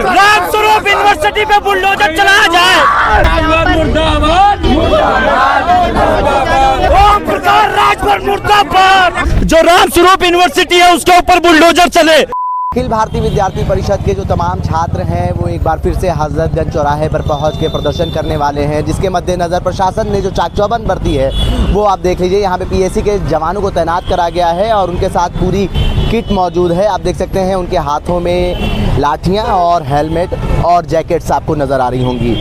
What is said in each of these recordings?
Ramswaroop university पे bulldozer चलाया जाए। ओम प्रकाश राजभर मुर्दाबाद। जो रामस्वरूप यूनिवर्सिटी है उसके ऊपर बुलडोजर चले। अखिल भारतीय विद्यार्थी परिषद के जो तमाम छात्र हैं वो एक बार फिर से हजरतगंज चौराहे पर पहुंच के प्रदर्शन करने वाले हैं, जिसके मद्देनज़र प्रशासन ने जो चाक चौबंद बरती है वो आप देख लीजिए। यहाँ पे पीएससी के जवानों को तैनात करा गया है और उनके साथ पूरी किट मौजूद है। आप देख सकते हैं उनके हाथों में लाठियाँ और हेलमेट और जैकेट्स आपको नज़र आ रही होंगी।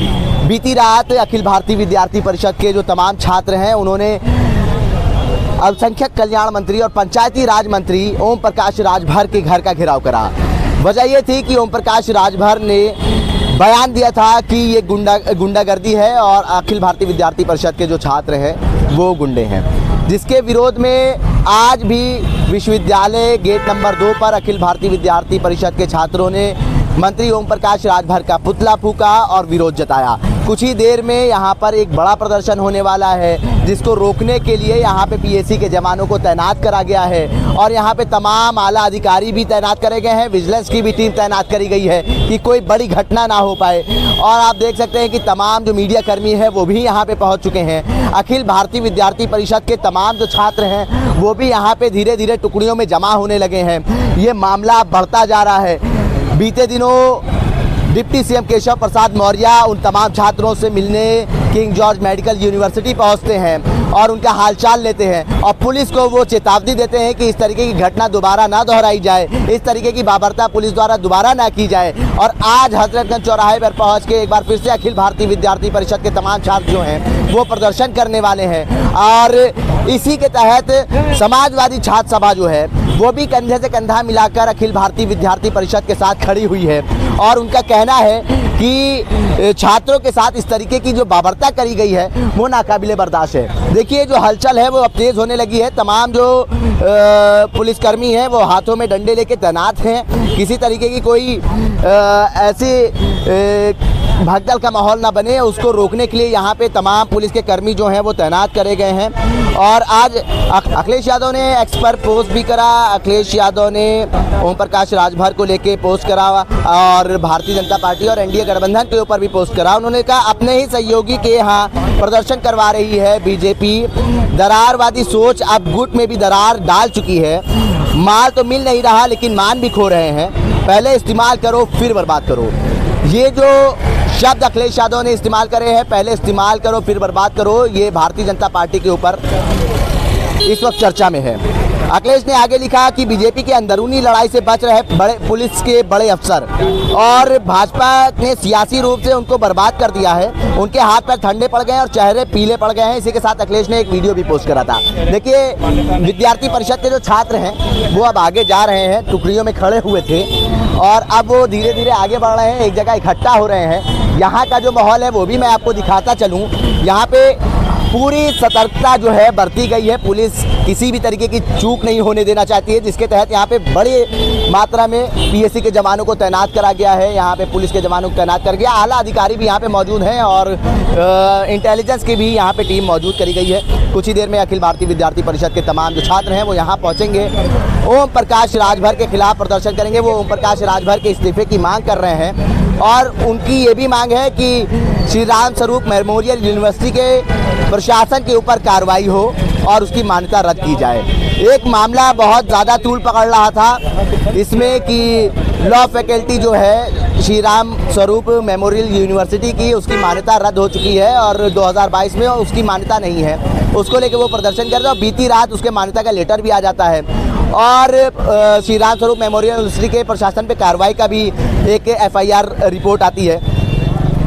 बीती रात अखिल भारतीय विद्यार्थी परिषद के जो तमाम छात्र हैं उन्होंने अल्पसंख्यक कल्याण मंत्री और पंचायती राज मंत्री ओम प्रकाश राजभर के घर का घेराव करा। वजह ये थी कि ओम प्रकाश राजभर ने बयान दिया था कि ये गुंडागर्दी है और अखिल भारतीय विद्यार्थी परिषद के जो छात्र हैं वो गुंडे हैं, जिसके विरोध में आज भी विश्वविद्यालय गेट नंबर 2 पर अखिल भारतीय विद्यार्थी परिषद के छात्रों ने मंत्री ओम प्रकाश राजभर का पुतला फूंका और विरोध जताया। कुछ ही देर में यहाँ पर एक बड़ा प्रदर्शन होने वाला है, जिसको रोकने के लिए यहाँ पे पीएससी के जवानों को तैनात करा गया है और यहाँ पे तमाम आला अधिकारी भी तैनात करे गए हैं, विजिलेंस की भी टीम तैनात करी गई है कि कोई बड़ी घटना ना हो पाए। और आप देख सकते हैं कि तमाम जो मीडिया कर्मी है वो भी यहाँ पे पहुँच चुके हैं। अखिल भारतीय विद्यार्थी परिषद के तमाम जो छात्र हैं वो भी यहाँ पे धीरे धीरे टुकड़ियों में जमा होने लगे हैं। ये मामला बढ़ता जा रहा है। बीते दिनों डिप्टी सीएम केशव प्रसाद मौर्य उन तमाम छात्रों से मिलने किंग जॉर्ज मेडिकल यूनिवर्सिटी पहुंचते हैं और उनका हालचाल लेते हैं और पुलिस को वो चेतावनी देते हैं कि इस तरीके की घटना दोबारा ना दोहराई जाए, इस तरीके की बाबरता पुलिस द्वारा दोबारा ना की जाए। और आज हजरतगंज चौराहे पर पहुंच के एक बार फिर से अखिल भारतीय विद्यार्थी परिषद के तमाम छात्र जो हैं वो प्रदर्शन करने वाले हैं। और इसी के तहत समाजवादी छात्र सभा जो है वो भी कंधे से कंधा मिलाकर अखिल भारतीय विद्यार्थी परिषद के साथ खड़ी हुई है और उनका कहना है कि छात्रों के साथ इस तरीके की जो बाबरता करी गई है वो नाकाबिले बर्दाश्त है। देखिए जो हलचल है वो अब तेज़ होने लगी है। तमाम जो पुलिसकर्मी हैं वो हाथों में डंडे लेके तैनात हैं। किसी तरीके की कोई ऐसी भगदड़ का माहौल ना बने उसको रोकने के लिए यहाँ पे तमाम पुलिस के कर्मी जो हैं वो तैनात करे गए हैं। और आज अखिलेश यादव ने एक्स पर पोस्ट भी करा। अखिलेश यादव ने ओम प्रकाश राजभर को लेके पोस्ट करा और भारतीय जनता पार्टी और एनडीए गठबंधन के ऊपर भी पोस्ट करा। उन्होंने कहा अपने ही सहयोगी के यहाँ प्रदर्शन करवा रही है बीजेपी। दरारवादी सोच अब गुट में भी दरार डाल चुकी है। माल तो मिल नहीं रहा लेकिन मान भी खो रहे हैं। पहले इस्तेमाल करो फिर बर्बाद करो। ये जो शब्द अखिलेश यादव ने इस्तेमाल करे हैं, पहले इस्तेमाल करो फिर बर्बाद करो, ये भारतीय जनता पार्टी के ऊपर इस वक्त चर्चा में है। अखिलेश ने आगे लिखा कि बीजेपी के अंदरूनी लड़ाई से बच रहे बड़े पुलिस के बड़े अफसर और भाजपा ने सियासी रूप से उनको बर्बाद कर दिया है। उनके हाथ पैर ठंडे पड़ गए हैं और चेहरे पीले पड़ गए हैं। इसी के साथ अखिलेश ने एक वीडियो भी पोस्ट करा था। देखिए विद्यार्थी परिषद के जो छात्र हैं वो अब आगे जा रहे हैं, टुकड़ियों में खड़े हुए थे और अब वो धीरे धीरे आगे बढ़ रहे हैं, एक जगह इकट्ठा हो रहे हैं। यहाँ का जो माहौल है वो भी मैं आपको दिखाता चलूँ। यहाँ पे पूरी सतर्कता जो है बरती गई है। पुलिस किसी भी तरीके की चूक नहीं होने देना चाहती है, जिसके तहत यहाँ पे बड़ी मात्रा में पीएससी के जवानों को तैनात करा गया है। यहाँ पे पुलिस के जवानों को तैनात कर गया। आला अधिकारी भी यहाँ पे मौजूद हैं और इंटेलिजेंस की भी यहाँ पे टीम मौजूद करी गई है। कुछ ही देर में अखिल भारतीय विद्यार्थी परिषद के तमाम जो छात्र हैं वो यहाँ पहुँचेंगे, ओम प्रकाश राजभर के खिलाफ प्रदर्शन करेंगे। वो ओम प्रकाश राजभर के इस्तीफे की मांग कर रहे हैं और उनकी ये भी मांग है कि श्री राम स्वरूप मेमोरियल यूनिवर्सिटी के प्रशासन के ऊपर कार्रवाई हो और उसकी मान्यता रद्द की जाए। एक मामला बहुत ज़्यादा तूल पकड़ रहा था इसमें कि लॉ फैकल्टी जो है श्री राम स्वरूप मेमोरियल यूनिवर्सिटी की, उसकी मान्यता रद्द हो चुकी है और 2022 में उसकी मान्यता नहीं है। उसको लेके वो प्रदर्शन कर रहे हैं और बीती रात उसके मान्यता का लेटर भी आ जाता है और श्री राम स्वरूप मेमोरियल यूनिवर्सिटी के प्रशासन पे कार्रवाई का भी एक एफआईआर रिपोर्ट आती है।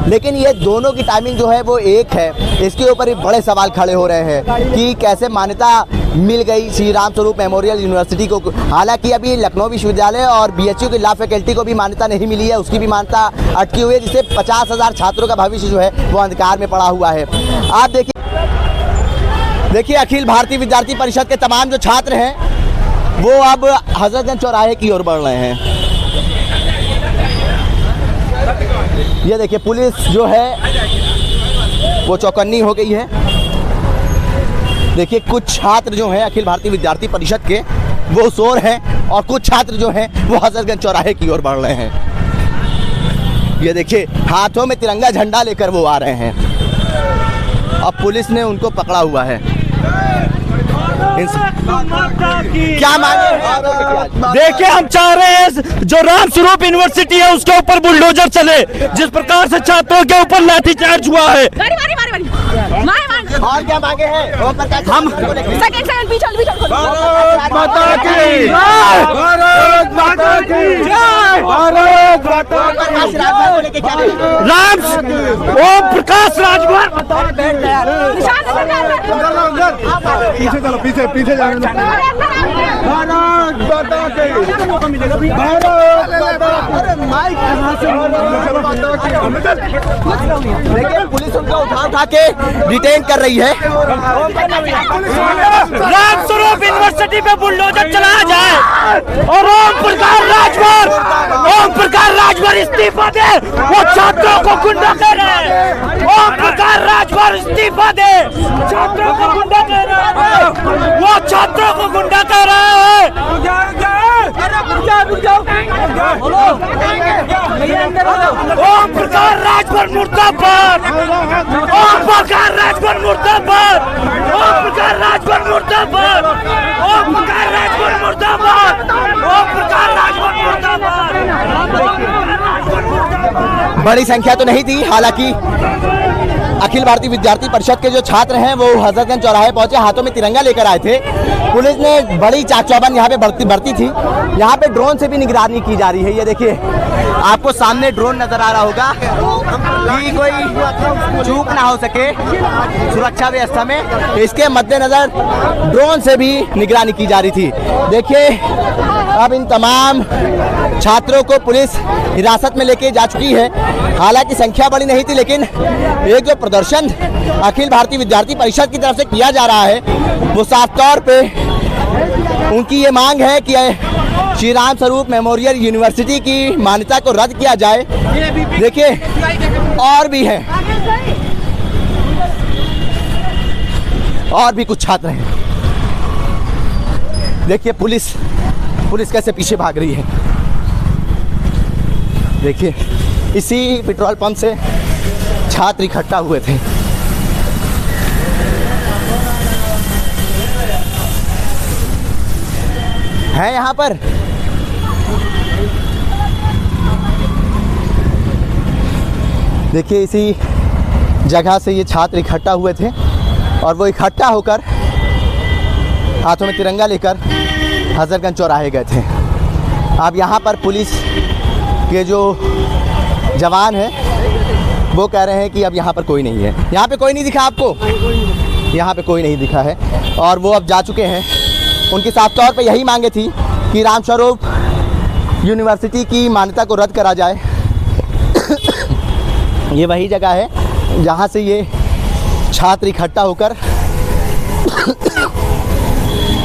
लेकिन ये दोनों की टाइमिंग जो है वो एक है। इसके ऊपर भी बड़े सवाल खड़े हो रहे हैं कि कैसे मान्यता मिल गई श्री राम स्वरूप मेमोरियल यूनिवर्सिटी को। हालांकि अभी लखनऊ विश्वविद्यालय और बीएचयू की लॉ फैकल्टी को भी मान्यता नहीं मिली है, उसकी भी मान्यता अटकी हुई है, जिससे 50,000 छात्रों का भविष्य जो है वो अंधकार में पड़ा हुआ है। आप देखिए अखिल भारतीय विद्यार्थी परिषद के तमाम जो छात्र हैं वो अब हजरतगंज चौराहे की ओर बढ़ रहे हैं। ये देखिए पुलिस जो है वो चौकन्नी हो गई है। देखिए कुछ छात्र जो हैं अखिल भारतीय विद्यार्थी परिषद के वो सो रहे हैं और कुछ छात्र जो हैं वो हजरतगंज चौराहे की ओर बढ़ रहे हैं। ये देखिए हाथों में तिरंगा झंडा लेकर वो आ रहे हैं। अब पुलिस ने उनको पकड़ा हुआ है। क्या मांगे? देखिए हम चाह रहे हैं जो राम स्वरूप यूनिवर्सिटी है उसके ऊपर बुलडोजर चले। जिस प्रकार से छात्रों के ऊपर लाठीचार्ज हुआ है। और क्या मांगे हैं? हम भारत माता की राम ओम प्रकाश राजभर पीछे चलो, पीछे जाने दो। भारत माता की देखिए पुलिस उनको उठा के डिटेन कर रही है। राम स्वरूप यूनिवर्सिटी पे बुलडोजर चलाया जाए और ओम प्रकाश राजभर इस्तीफा दे। वो छात्रों को गुंडा कह रहे हैं। ओम प्रकाश राजभर इस्तीफा दे। छात्रों को गुंडा कह रहे हैं। वो छात्रों को गुंडा कह रहे हैं। ओम प्रकाश राजभर मुर्दाबाद। ओम प्रकाश राजभर मुर्दाबाद। ओम प्रकाश राजभर मुर्दाबाद। ओम प्रकाश राजभर मुर्दाबाद। ओम प्रकाश राजभर मुर्दाबाद। बड़ी संख्या तो नहीं थी, हालांकि अखिल भारतीय विद्यार्थी परिषद के जो छात्र हैं वो हजरतगंज चौराहे पहुंचे, हाथों में तिरंगा लेकर आए थे। पुलिस ने बड़ी चाक चौबंद यहाँ पे बढ़ती थी। यहाँ पे ड्रोन से भी निगरानी की जा रही है। ये देखिए आपको सामने ड्रोन नजर आ रहा होगा कि कोई चूक ना हो सके सुरक्षा व्यवस्था में, इसके मद्देनजर ड्रोन से भी निगरानी की जा रही थी। देखिए अब इन तमाम छात्रों को पुलिस हिरासत में लेके जा चुकी है। हालांकि संख्या बड़ी नहीं थी, लेकिन एक जो प्रदर्शन अखिल भारतीय विद्यार्थी परिषद की तरफ से किया जा रहा है वो साफ तौर पे उनकी ये मांग है कि श्री राम स्वरूप मेमोरियल यूनिवर्सिटी की मान्यता को रद्द किया जाए। देखिए और भी हैं, और भी कुछ छात्र हैं। देखिए पुलिस कैसे पीछे भाग रही है। देखिए इसी पेट्रोल पंप से छात्र इकट्ठा हुए थे। हैं यहाँ पर देखिए इसी जगह से ये छात्र इकट्ठा हुए थे और वो इकट्ठा होकर हाथों में तिरंगा लेकर हजरतगंज चौराहे गए थे। अब यहाँ पर पुलिस के जो जवान हैं वो कह रहे हैं कि अब यहाँ पर कोई नहीं है। यहाँ पे कोई नहीं दिखा आपको? यहाँ पे कोई नहीं दिखा है और वो अब जा चुके हैं। उनकी साफ तौर पे यही मांगे थी कि राम स्वरूप यूनिवर्सिटी की मान्यता को रद्द करा जाए। ये वही जगह है जहाँ से ये छात्र इकट्ठा होकर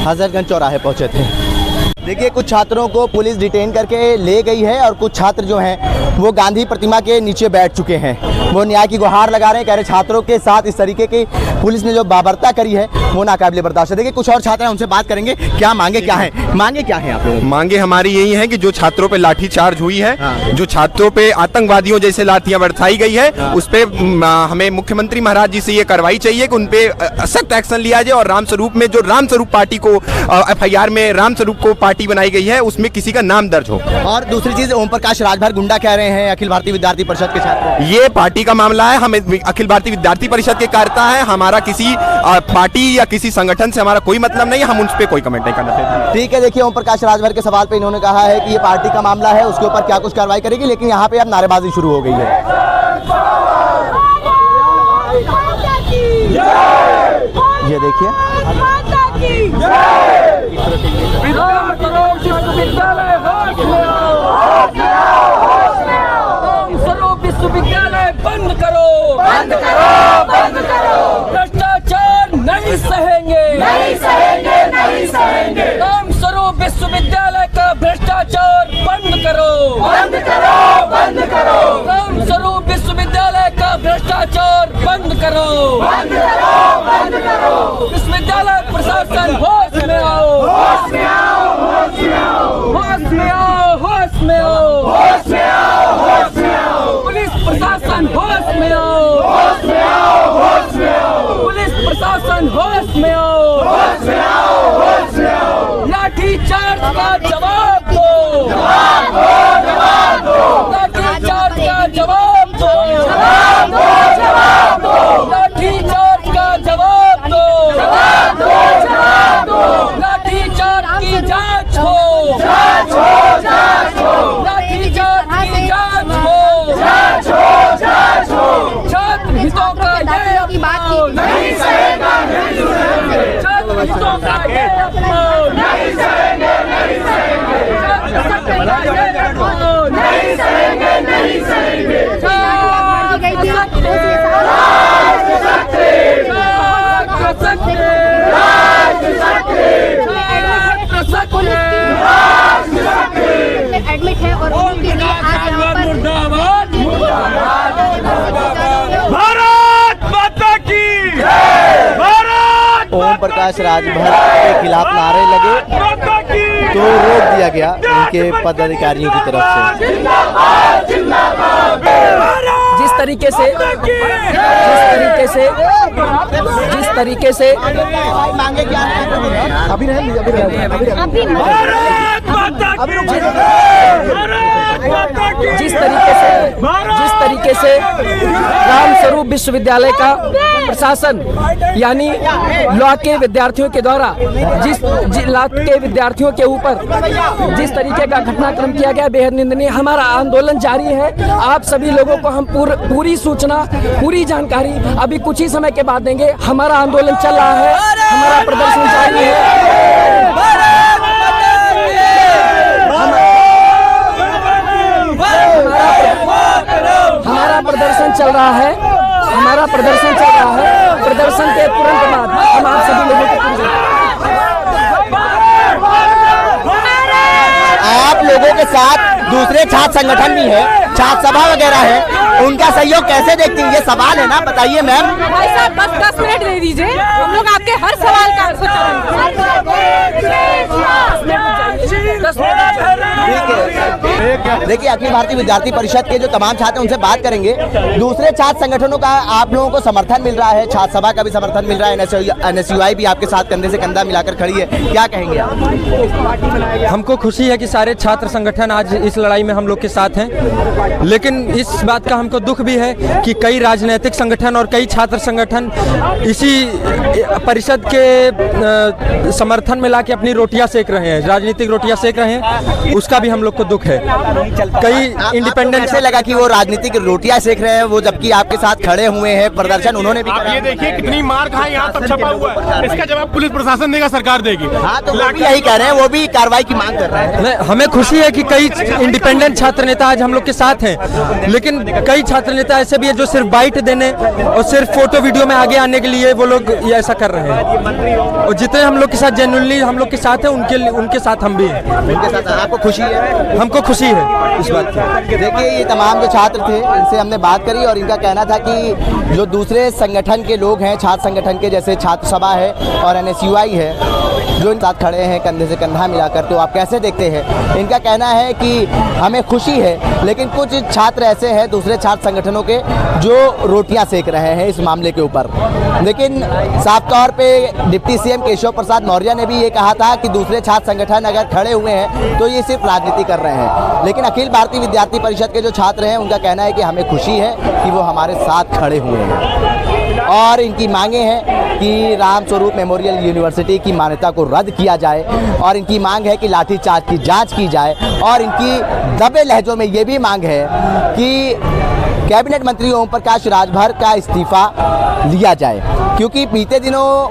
हजरतगंज चौराहे पहुँचे थे। देखिए कुछ छात्रों को पुलिस डिटेन करके ले गई है और कुछ छात्र जो हैं वो गांधी प्रतिमा के नीचे बैठ चुके हैं। वो न्याय की गुहार लगा रहे हैं, कह रहे छात्रों के साथ इस तरीके की पुलिस ने जो बाबरता करी है वो नाकाबिले बर्दाश्त है। देखिए कुछ और छात्र हैं, उनसे बात करेंगे। क्या मांगे क्या हैं? मांगे क्या हैं आप लोगों? मांगे हमारी यही है कि जो छात्रों पे लाठीचार्ज हुई है, जो छात्रों पे आतंकवादियों जैसे लाठियां बरसाई गई है, उस पे हमें मुख्यमंत्री महाराज जी से ये कार्रवाई चाहिए कि उन पे सख्त एक्शन लिया जाए और राम स्वरूप में जो राम स्वरूप पार्टी को FIR में राम स्वरूप को पार्टी बनाई गई है उसमें किसी का नाम दर्ज हो। और दूसरी चीज ओम प्रकाश राजभर गुंडा कह रहे हैं अखिल भारतीय विद्यार्थी परिषद के छात्र। ये पार्टी का मामला है। हम अखिल भारतीय विद्यार्थी परिषद के कार्यकर्ता है, हमारा किसी पार्टी या किसी संगठन से हमारा कोई मतलब नहीं है, हम उन पे कोई कमेंट नहीं करना चाहते। ठीक है, देखिए ओम प्रकाश राजभर के सवाल पे इन्होंने कहा है कि ये पार्टी का मामला है, उसके ऊपर क्या कुछ कार्रवाई करेगी, लेकिन यहाँ पे अब नारेबाजी शुरू हो गई है। ये देखिए विश्वविद्यालय बंद करो, बंद करो, बंद करो। भ्रष्टाचार नहीं सहेंगे, नहीं सहेंगे, नहीं सहेंगे। राम स्वरूप विश्वविद्यालय का भ्रष्टाचार बंद करो, बंद करो, बंद करो। राम स्वरूप विश्वविद्यालय का भ्रष्टाचार बंद करो, बंद करो, बंद करो। विश्वविद्यालय प्रशासन होश में आओ, होश में आओ, होश में आओ, होश में आओ, होश में आओ, होश में आओ, होश में आओ। प्रकाश राजभर के खिलाफ नारे लगे तो रोक दिया गया उनके पदाधिकारियों की तरफ से। जिस तरीके से मांगे क्या अभी जिस तरीके से रामस्वरूप विश्वविद्यालय का प्रशासन यानी लॉ के विद्यार्थियों के द्वारा लॉ के विद्यार्थियों के ऊपर जिस तरीके का घटनाक्रम किया गया, बेहद निंदनीय। हमारा आंदोलन जारी है। आप सभी लोगों को हम पूरी सूचना, पूरी जानकारी अभी कुछ ही समय के बाद देंगे। हमारा आंदोलन चल रहा है, हमारा प्रदर्शन जारी है। हमारा प्रदर्शन चल रहा है। प्रदर्शन के तुरंत बाद हम आप सभी लोगों को आप लोगों के साथ दूसरे छात्र संगठन भी है, छात्र सभा वगैरह है, उनका सहयोग कैसे देखती हैं? ये सवाल है ना, बताइए मैम। भाई साहब बस 10 मिनट दे दीजिए, हम लोग आपके हर सवाल का आंसर देखिए, अखिल भारतीय विद्यार्थी परिषद के जो तमाम छात्र हैं उनसे बात करेंगे। दूसरे छात्र संगठनों का आप लोगों को समर्थन मिल रहा है, छात्र सभा का भी समर्थन मिल रहा है, NSUI भी आपके साथ कंधे से कंधा मिलाकर खड़ी है, क्या कहेंगे आप? हमको खुशी है कि सारे छात्र संगठन आज इस लड़ाई में हम लोग के साथ हैं, लेकिन इस बात का हमको दुख भी है कि कई राजनीतिक संगठन और कई छात्र संगठन इसी परिषद के समर्थन में लाके अपनी रोटियां सेक रहे हैं, राजनीतिक रोटियां सेक रहे हैं, उसका भी हम लोग को दुख है। कई इंडिपेंडेंट से लगा कि वो राजनीतिक रोटियां सेक रहे हैं, वो जबकि आपके साथ खड़े हुए हैं, प्रदर्शन उन्होंने भी आप ये देखिए कितनी मार खाई, यहाँ तक छपा हुआ है, इसका जवाब पुलिस प्रशासन देगा, सरकार देगी। हाँ, तो वो भी यही कह रहे हैं, वो भी कार्रवाई की मांग कर रहे हैं। हमें खुशी है कि कई इंडिपेंडेंट छात्र नेता आज हम लोग के साथ हैं, लेकिन कई छात्र नेता ऐसे भी हैं जो सिर्फ बाइट देने और सिर्फ फोटो वीडियो में आगे आने के लिए वो लोग ये ऐसा कर रहे हैं। और जितने हम लोग के साथ जेन्युइनली हम लोग के साथ हैं, उनके साथ हम भी हैं। उनके साथ आपको खुशी है? हमको खुशी है इस बात की। देखिए, ये तमाम जो छात्र थे इनसे हमने बात करी और इनका कहना था कि जो दूसरे संगठन के लोग हैं, छात्र संगठन के, जैसे छात्र सभा है और NSUI है, जो इन साथ खड़े हैं कंधे से कंधा मिलाकर, तो आप कैसे देखते हैं? इनका कहना है कि हमें खुशी है, लेकिन कुछ छात्र ऐसे हैं दूसरे छात्र संगठनों के जो रोटियां सेक रहे हैं इस मामले के ऊपर। लेकिन साफ तौर पे डिप्टी CM केशव प्रसाद मौर्य ने भी ये कहा था कि दूसरे छात्र संगठन अगर खड़े हुए हैं तो ये सिर्फ राजनीति कर रहे हैं। लेकिन अखिल भारतीय विद्यार्थी परिषद के जो छात्र हैं उनका कहना है कि हमें खुशी है कि वो हमारे साथ खड़े हुए हैं और इनकी मांगे हैं कि रामस्वरूप मेमोरियल यूनिवर्सिटी की मान्यता को रद्द किया जाए और इनकी मांग है कि लाठीचार्ज की जांच की जाए और इनकी दबे लहजों में ये भी मांग है कि कैबिनेट मंत्री ओम प्रकाश राजभर का इस्तीफा लिया जाए, क्योंकि बीते दिनों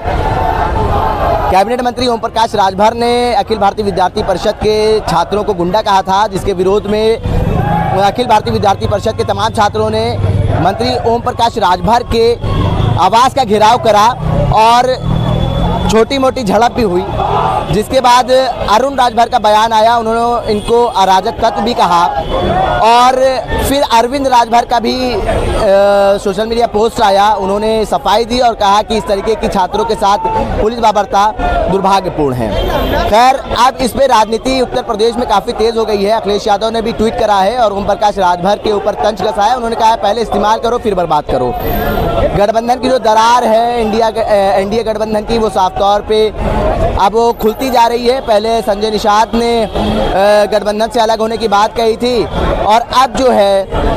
कैबिनेट मंत्री ओम प्रकाश राजभर ने अखिल भारतीय विद्यार्थी परिषद के छात्रों को गुंडा कहा था, जिसके विरोध में अखिल भारतीय विद्यार्थी परिषद के तमाम छात्रों ने मंत्री ओम प्रकाश राजभर के आवास का घेराव करा और छोटी मोटी झड़प भी हुई, जिसके बाद अरुण राजभर का बयान आया, उन्होंने इनको अराजक तत्व भी कहा और फिर अरविंद राजभर का भी सोशल मीडिया पोस्ट आया, उन्होंने सफाई दी और कहा कि इस तरीके की छात्रों के साथ पुलिस बर्बरता दुर्भाग्यपूर्ण है। खैर, अब इस पे राजनीति उत्तर प्रदेश में काफ़ी तेज़ हो गई है। अखिलेश यादव ने भी ट्वीट करा है और ओम प्रकाश राजभर के ऊपर तंज कसा है। उन्होंने कहा पहले इस्तेमाल करो फिर बर्बाद करो। गठबंधन की जो दरार है एनडीए गठबंधन की, वो साफ तौर पे अब वो खुलती जा रही है। पहले संजय निषाद ने गठबंधन से अलग होने की बात कही थी और अब जो है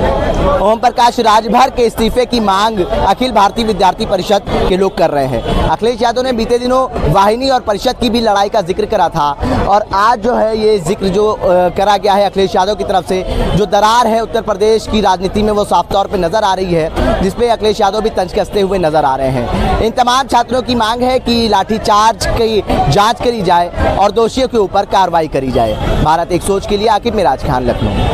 ओम प्रकाश राजभर के इस्तीफे की मांग अखिल भारतीय विद्यार्थी परिषद के लोग कर रहे हैं। अखिलेश यादव ने बीते दिनों वाहिनी और परिषद की भी लड़ाई का जिक्र करा था और आज जो है ये जिक्र जो करा गया है अखिलेश यादव की तरफ से, जो दरार है उत्तर प्रदेश की राजनीति में वो साफ तौर पे नजर आ रही है, जिसपे अखिलेश यादव भी तंज कसते हुए नजर आ रहे हैं। इन तमाम छात्रों की मांग है कि लाठीचार्ज की जांच करी जाए और दोषियों के ऊपर कार्रवाई करी जाए। भारत एक सोच के लिए आकिब मिराज खान, लखनऊ।